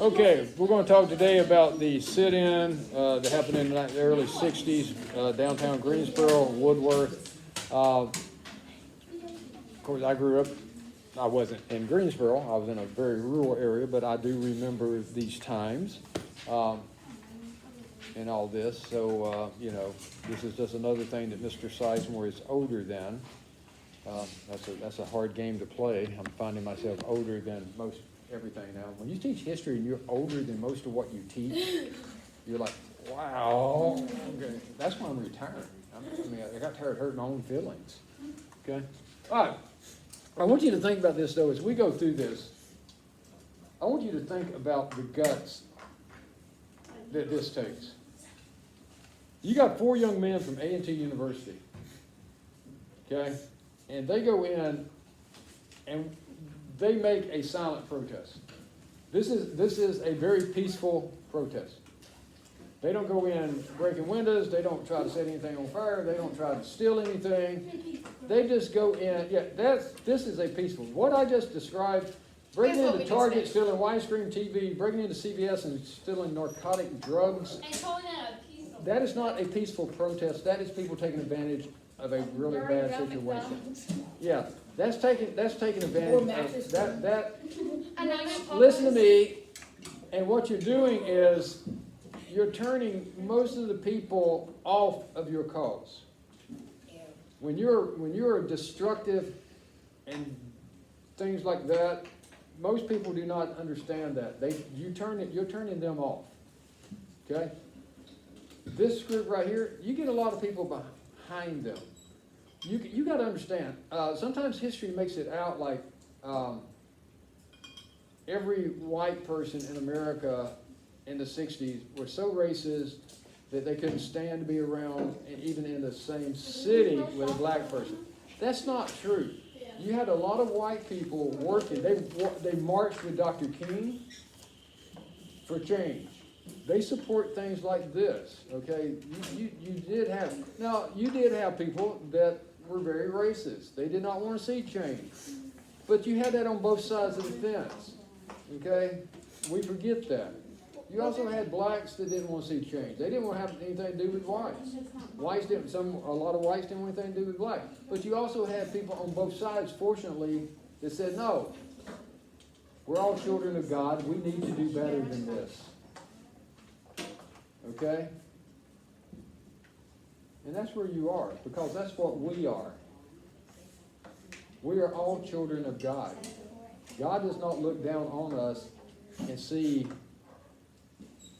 Okay, we're going to talk today about the sit-in that happened in the early 60s, downtown Greensboro, Woodworth. Of course, I grew up, I wasn't in Greensboro, I was in a very rural area, but I do remember these times and all this. So, this is just another thing that Mr. Sizemore is older than. That's a hard game to play. I'm finding myself older than most everything now. When you teach history and you're older than most of what you teach, you're like, wow. Okay. That's why I'm retiring. I got tired of hurting my own feelings. Okay? All right. I want you to think about this, though, as we go through this. I want you to think about the guts that this takes. You got 4 young men from A&T University. Okay? And they go in and they make a silent protest. This is a very peaceful protest. They don't go in breaking windows. They don't try to set anything on fire. They don't try to steal anything. They just go in. Yeah, this is a peaceful. What I just described, breaking into Target, stealing widescreen TV, breaking into CVS and stealing narcotic drugs. And calling that a peaceful That is not a peaceful protest. That is people taking advantage of a really bad situation. Yeah, that's taking advantage of that. Listen to me, and what you're doing is you're turning most of the people off of your cause. When you're destructive and things like that, most people do not understand that. You're turning them off. Okay? This group right here, you get a lot of people behind them. You got to understand. Sometimes history makes it out like every white person in America in the 60s were so racist that they couldn't stand to be around, and even in the same city with a black person. That's not true. You had a lot of white people working. They marched with Dr. King for change. They support things like this, okay? You did have people that were very racist. They did not want to see change. But you had that on both sides of the fence, okay? We forget that. You also had blacks that didn't want to see change. They didn't want to have anything to do with whites. A lot of whites didn't want anything to do with blacks. But you also had people on both sides, fortunately, that said, no, we're all children of God. We need to do better than this. Okay? And that's where you are, because that's what we are. We are all children of God. God does not look down on us and see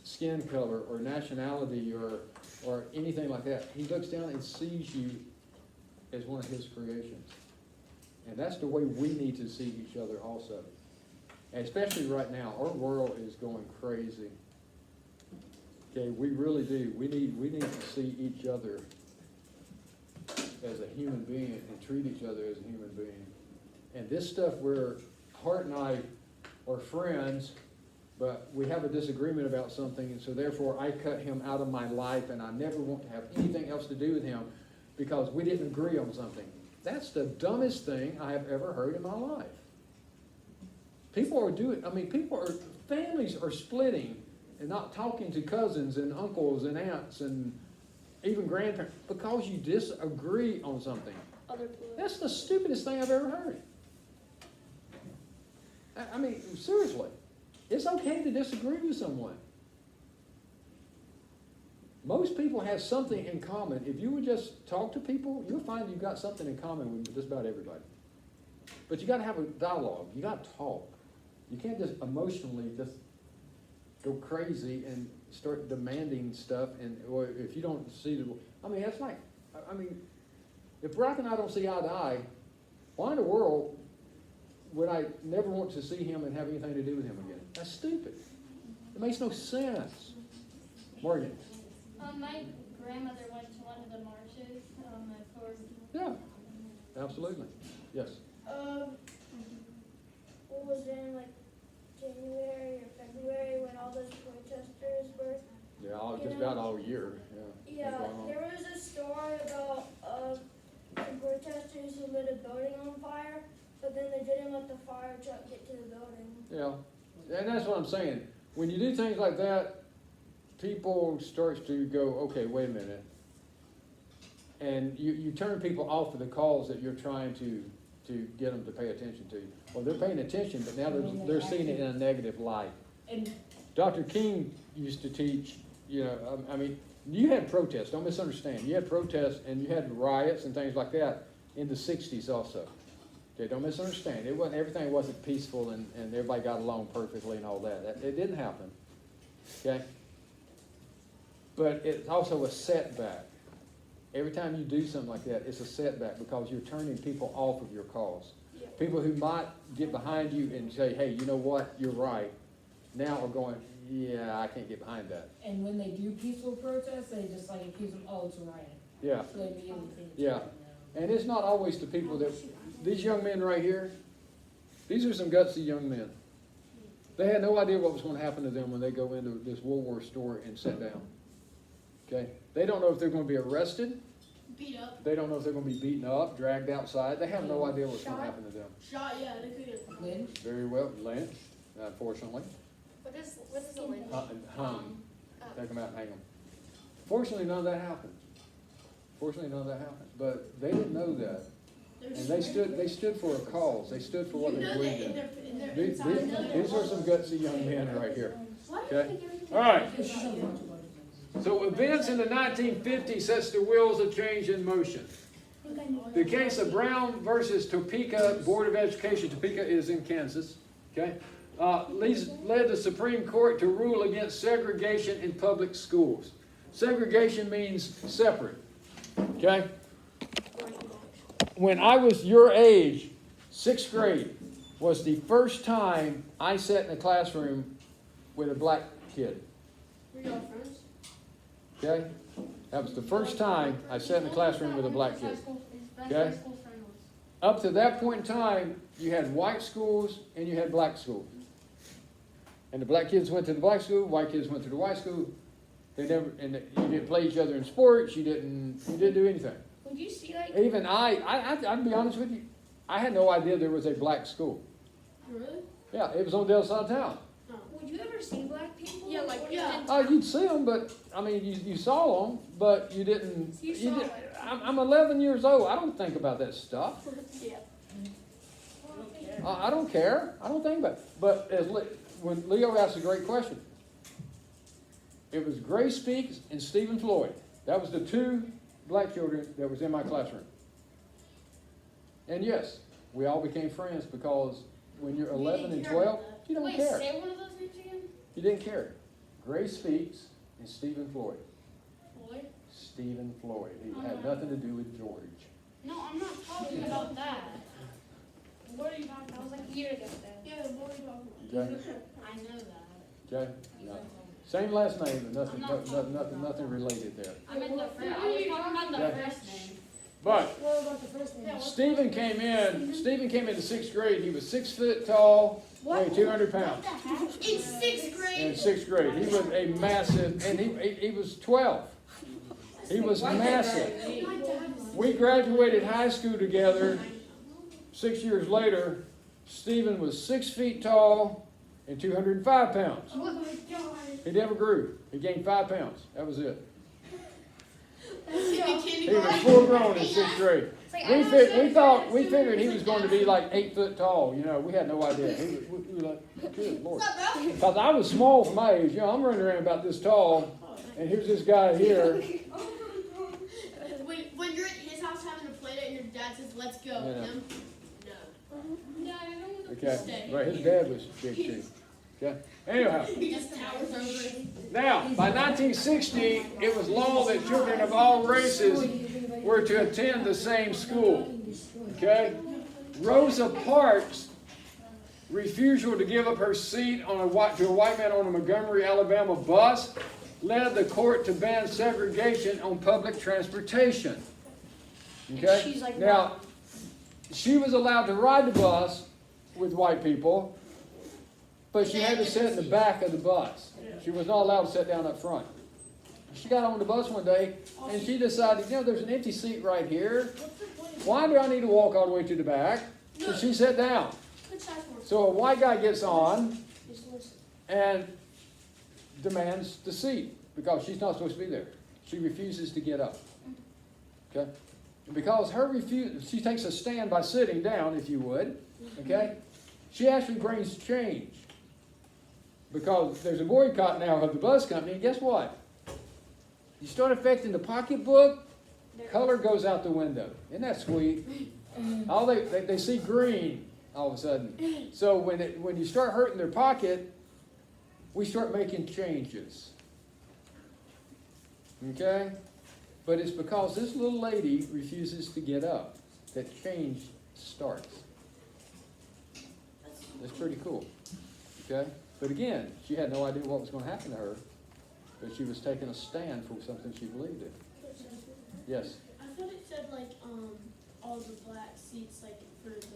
skin color or nationality or anything like that. He looks down and sees you as one of his creations. And that's the way we need to see each other also. And especially right now, our world is going crazy. Okay, we really do. We need to see each other as a human being and treat each other as a human being. And this stuff where Hart and I are friends, but we have a disagreement about something, and so therefore I cut him out of my life and I never want to have anything else to do with him because we didn't agree on something. That's the dumbest thing I have ever heard in my life. Families are splitting and not talking to cousins and uncles and aunts and even grandparents because you disagree on something. That's the stupidest thing I've ever heard. Seriously. It's okay to disagree with someone. Most people have something in common. If you would just talk to people, you'll find you've got something in common with just about everybody. But you got to have a dialogue. You got to talk. You can't just emotionally just go crazy and start demanding stuff. Or if you don't see if Brock and I don't see eye to eye, why in the world would I never want to see him and have anything to do with him again? That's stupid. It makes no sense. Morgan. My grandmother went to one of the marches for. Yeah, absolutely. Yes. What was in January or February when all those protesters were? Yeah, just about all year. Yeah. Yeah, there was a story about some protesters who lit a building on fire, but then they didn't let the fire truck get to the building. Yeah, and that's what I'm saying. when you do things like that, people starts to go, okay, wait a minute. And you turn people off of the calls that you're trying to get them to pay attention to you. Well, they're paying attention, but now they're seeing it in a negative light. And Dr. King used to teach, you know, I mean, you had protests, don't misunderstand. You had protests and you had riots and things like that in the 60s also. Okay, don't misunderstand. Everything wasn't peaceful and everybody got along perfectly and all that. It didn't happen. Okay? But it's also a setback. Every time you do something like that, it's a setback because you're turning people off of your cause. Yeah. People who might get behind you and say, hey, you know what, you're right, now are going, yeah, I can't get behind that. and when they do peaceful protests, they just like accuse them, oh, it's a riot. Yeah. So they immediately think it's Yeah. a riot now. And it's not always the people that, these young men right here, these are some gutsy young men. They had no idea what was going to happen to them when they go into this Woolworth store and sit down. Okay? They don't know if they're going to be arrested. Beat up. They don't know if they're going to be beaten up, dragged outside. They have no idea what's going to happen to them. Shot, yeah, they could. Lynn? Very well, lynched, unfortunately. What is a lynch? Hung. Take them out and hang them. Fortunately, none of that happened. But they didn't know that. And they stood for a cause. They stood for what they believed in. These are some gutsy young men right here. Okay? All right. So events in the 1950s sets the wheels of change in motion. The case of Brown versus Topeka Board of Education. Topeka is in Kansas. Okay? Led the Supreme Court to rule against segregation in public schools. Segregation means separate. Okay? When I was your age, 6th grade was the first time I sat in a classroom with a black kid. Were y'all friends? Okay? That was the first time I sat in a classroom with a black kid. Okay? Up to that point in time, you had white schools and you had black schools. And the black kids went to the black school, white kids went to the white school. You didn't play each other in sports, you didn't do anything. Would you see like? Even I'd be honest with you, I had no idea there was a black school. Really? Yeah, it was on the other side of town. Would you ever see black people? Yeah, like yeah. You'd see them, but I mean, you saw them, but you didn't. You You saw did, it. I'm 11 years old. I don't think about that stuff. Yeah. I don't care. I don't think about it. But when Leo asked a great question, it was Grace Speaks and Stephen Floyd. That was the two black children that was in my classroom. And yes, we all became friends because when you're 11 and 12, you don't care. Say one of those names again. You didn't care. Grace Speaks and Stephen Floyd. Floyd? Stephen Floyd. He had nothing to do with George. No, I'm not talking about that. What are you talking about? That was like a year ago, Dad. Yeah, what are you talking about? Okay? I know that. Okay? No. Same last name, but nothing related there. I meant the first. I was talking about the Yeah. first name. But What about the first name? Stephen came into 6th grade. He was 6 foot tall, weighed 200 pounds. In 6th grade. In 6th grade. He was a massive, and he was 12. He was massive. We graduated high school together. 6 years later, Stephen was 6 feet tall and 205 pounds. Oh my god. He never grew. He gained 5 pounds. That was it. He was full grown in 6th grade. We figured he was going to be like 8 foot tall. You know, we had no idea. We were like, good Lord. Because I was small for my age. You know, I'm running around about this tall, and here's this guy here. When you're at his house having a play date and your dad says, let's go. Yeah. Him? No. No, I don't want to Okay, right. His dad was big too. Okay. Anyhow, He just towers over it. now by 1960, it was law that children of all races were to attend the same school. Okay. Rosa Parks' refusal to give up her seat to a white man on a Montgomery, Alabama bus led the court to ban segregation on public transportation. Okay? She's like, now, she was allowed to ride the bus with white people, but she had to sit in the back of the bus. She was not allowed to sit down up front. She got on the bus one day, and she decided, you know, there's an empty seat right here. Why do I need to walk all the way to the back? So she sat down. So a white guy gets on, and demands the seat because she's not supposed to be there. She refuses to get up. Okay? And because she takes a stand by sitting down, if you would. Okay? She actually brings change. Because there's a boycott now of the bus company, and guess what? You start affecting the pocketbook, color goes out the window. Isn't that sweet? All they see green all of a sudden. So when you start hurting their pocket, we start making changes. Okay? But it's because this little lady refuses to get up that change starts. That's pretty cool. Okay? But again, she had no idea what was going to happen to her, but she was taking a stand for something she believed in. Yes? I thought it said like all the black seats like for the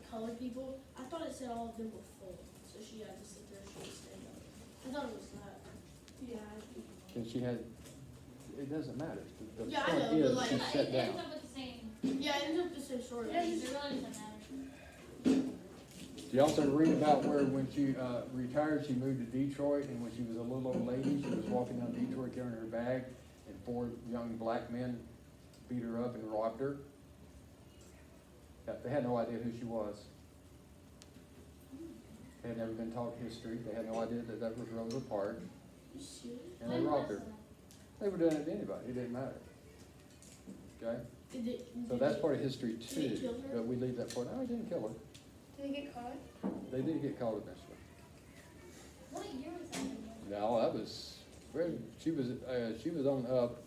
colored people. I thought it said all of them were full, so she had to sit there. She had to stand up. I thought it was that. Yeah. And she had, it doesn't matter. The Yeah, I point know, but is like- she It sat down. ends up with the same, Yeah, it ends up the same story. it really doesn't matter. You also read about where when she retired, she moved to Detroit, and when she was a little old lady, she was walking down Detroit carrying her bag, and 4 young black men beat her up and robbed her. Yeah, they had no idea who she was. They had never been taught history. They had no idea that that was Rosa Parks, You serious? and they robbed her. They were doing it to anybody. It didn't matter. Okay? So that's part of history Did they too. kill her? But we leave that part. No, they didn't kill her. Did they get caught? They did get caught eventually. What year was that again? No, that was, she was on up,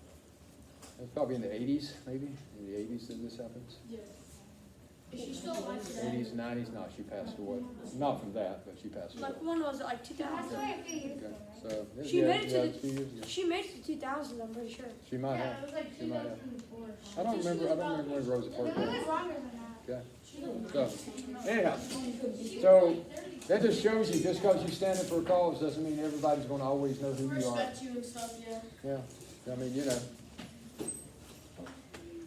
it was probably in the 80s, maybe, in the 80s that this happens. Yeah. Is she still alive today? 80s, 90s, no, she passed away. Not from that, but she passed away. Like when was it? Like That's 2000. why a few years Okay, ago, right? so, yeah, She made it to yeah, the- a few years ago. She made it to 2000. I'm pretty sure. She might Yeah, have. it was like She might have. 2004. I don't remember when Rosa The Parks movie was. was longer than that. Okay, so, anyhow, so that just shows you, just because you stand up for a cause doesn't mean everybody's gonna always know who you are. Respect you and stuff, yeah. Yeah, I mean, you know.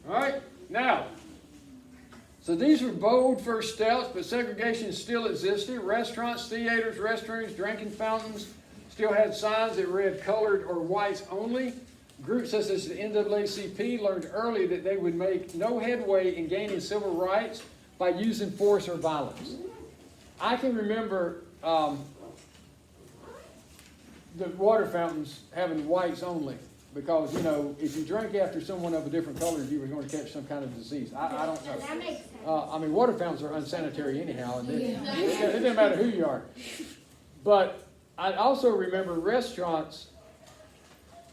All right, now, so these were bold first steps, but segregation still existed. Restaurants, theaters, restrooms, drinking fountains still had signs that read colored or whites only. Groups such as the NAACP learned early that they would make no headway in gaining civil rights by using force or violence. I can remember the water fountains having whites only because, you know, if you drank after someone of a different color, you were going to catch some kind of disease. I don't know. That makes sense. I mean, water fountains are unsanitary anyhow, and it doesn't matter who you are. But I also remember restaurants.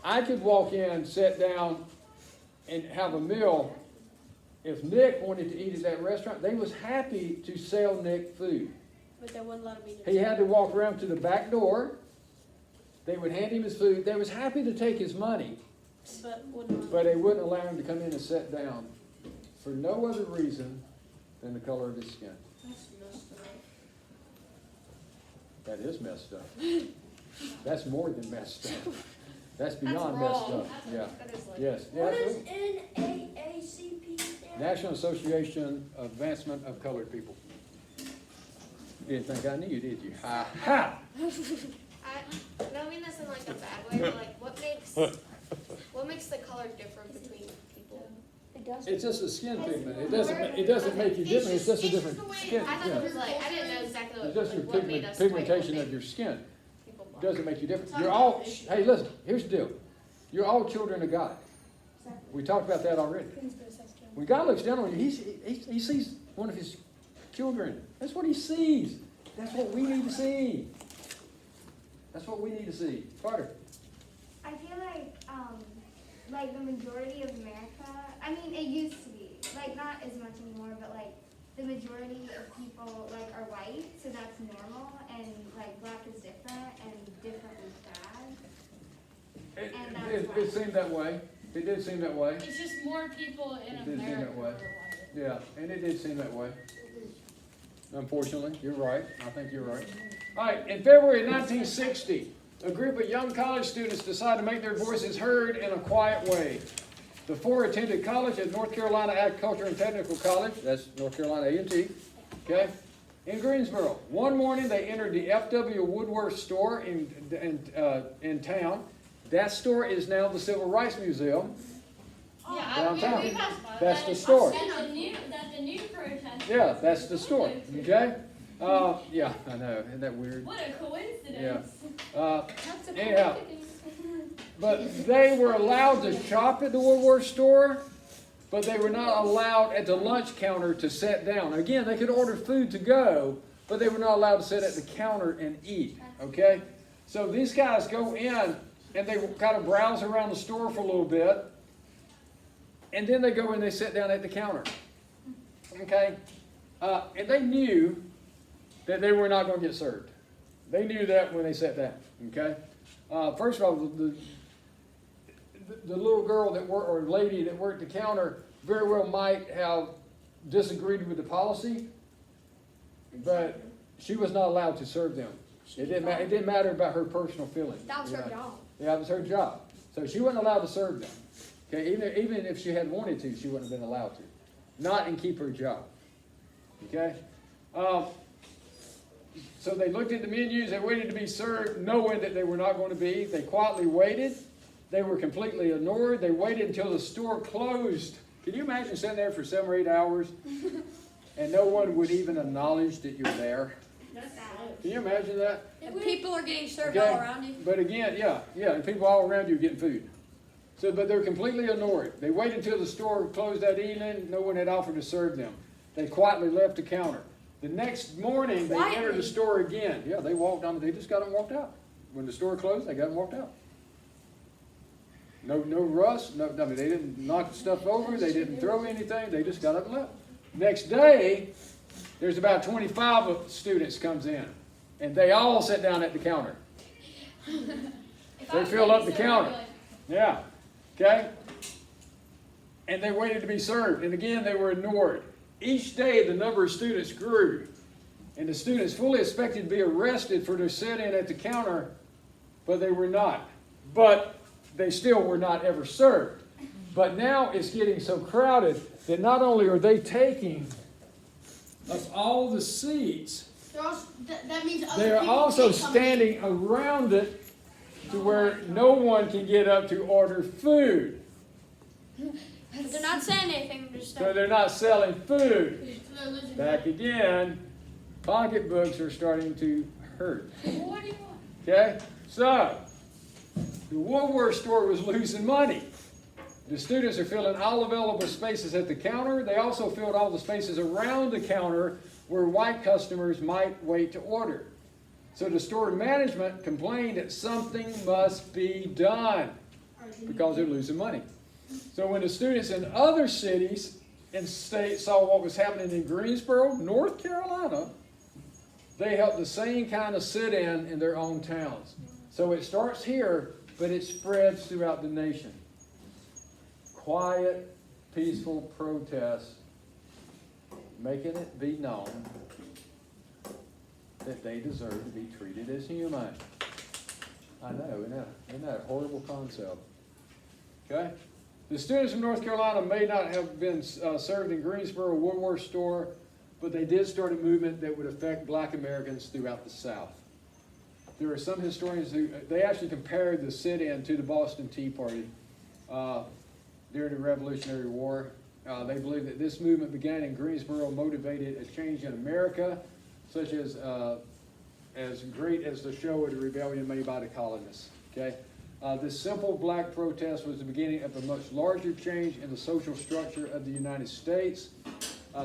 I could walk in, sit down, and have a meal. If Nick wanted to eat at that restaurant, they was happy to sell Nick food. But they wouldn't let him eat He it. had to walk around to the back door. They would hand him his food. They was happy to take his money, But wouldn't. but they wouldn't allow him to come in and sit down for no other reason than the color of his skin. That's messed up. That is messed up. That's more than messed up. That's beyond messed up. Yeah. That is like. Yes. What Yeah. does NAACP stand for? National Association of Advancement of Colored People. You didn't think I knew, did you? Ha ha! I don't mean this in like a bad way, but like what makes the color different between people? It does. It's just a skin pigment. It doesn't make you different. It's just a different the way, skin. I thought Yeah. it was like, I didn't know exactly It's what, just your like, what made us pigmentation like, of your skin. people It black. doesn't make you different. You're all, hey, listen, here's the deal. You're all children of God. We talked about that already. When God looks down on you, he sees one of his children. That's what he sees. That's what we need to see. That's what we need to see. Carter. I feel like the majority of America, I mean, it used to be, like, not as much anymore, but, like, the majority of people, like, are white, so that's normal, and, like, black is different, and different is bad. And that's It seemed that way. It did seem that way. It's just more people in It did seem America that who way. are white. Yeah, and it did seem that way. Unfortunately, you're right. I think you're right. All right, in February of 1960, a group of young college students decided to make their voices heard in a quiet way. The 4 attended college at North Carolina Agricultural and Technical College. That's North Carolina A&T. Okay? in Greensboro. One morning, they entered the F.W. Woodworth store in town. That store is now the Civil Rights Museum. Yeah, Downtown. we passed by. That's the store. That's the new protest. Yeah, that's the store, okay? Yeah, I know, isn't that weird? What a coincidence. Anyhow, but they were allowed to shop at the Woodworth store, but they were not allowed at the lunch counter to sit down. Again, they could order food to go, but they were not allowed to sit at the counter and eat, okay? So these guys go in and they kind of browse around the store for a little bit, and then they go and they sit down at the counter, okay? And they knew that they were not going to get served. They knew that when they sat down, okay? First of all, the little girl that worked, or lady that worked the counter very well might have disagreed with the policy, but she was not allowed to serve them. It didn't matter about her personal feelings. That was you her know. job. Yeah, it was her job. So she wasn't allowed to serve them. Okay, even if she had wanted to, she wouldn't have been allowed to. Not and keep her job. Okay? So they looked at the menus, they waited to be served, knowing that they were not going to be. They quietly waited. They were completely ignored. They waited until the store closed. Can you imagine sitting there for 7 or 8 hours and no one would even acknowledge that you're there? Can you imagine that? And people are getting served Okay. all around you. But again, yeah, and people all around you are getting food. So, but they're completely ignored. They waited until the store closed that evening. No one had offered to serve them. They quietly left the counter. The next morning, they entered the store again. Yeah, they walked on. They just got up and walked out. When the store closed, they got up and walked out. No rush. No, I mean, they didn't knock stuff over. They didn't throw anything. They just got up and left. Next day, there's about 25 students comes in, and they all sit down at the counter. They filled up the counter. Yeah. Okay? And they waited to be served. And again, they were ignored. Each day, the number of students grew. And the students fully expected to be arrested for their sit-in at the counter, but they were not. But they still were not ever served. But now it's getting so crowded that not only are they taking of all the seats, That means other they are people also can't come in. standing around it to where no one can get up to order food. But they're not saying anything. They're just So they're not selling food. So they're losing Back again, pocketbooks are starting to hurt. What do you want? Okay? So, the Woodworth store was losing money. The students are filling all available spaces at the counter. They also filled all the spaces around the counter where white customers might wait to order. So the store management complained that something must be done because they're losing money. So when the students in other cities and states saw what was happening in Greensboro, North Carolina, they held the same kind of sit-in in their own towns. So it starts here, but it spreads throughout the nation. Quiet, peaceful protest, making it be known that they deserve to be treated as human. I know, isn't that a horrible concept? Okay? The students from North Carolina may not have been served in Greensboro Woodworth store, but they did start a movement that would affect black Americans throughout the South. There are some historians who, they actually compared the sit-in to the Boston Tea Party during the Revolutionary War. They believe that this movement began in Greensboro, motivated a change in America, such as great as the show of the rebellion made by the colonists. Okay? This simple black protest was the beginning of a much larger change in the social structure of the United States.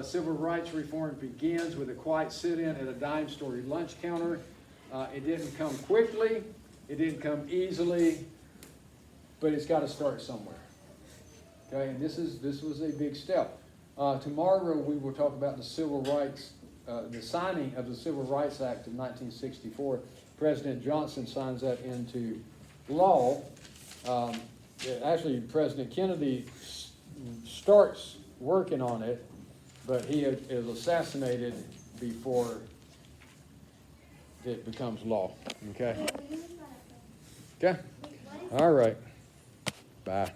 Civil rights reform begins with a quiet sit-in at a dime store lunch counter. It didn't come quickly, it didn't come easily, but it's got to start somewhere. Okay, and this was a big step. Tomorrow we will talk about the civil rights, the signing of the Civil Rights Act of 1964. President Johnson signs that into law. Actually, President Kennedy starts working on it, but he is assassinated before it becomes law. Okay? Okay? All right. Bye.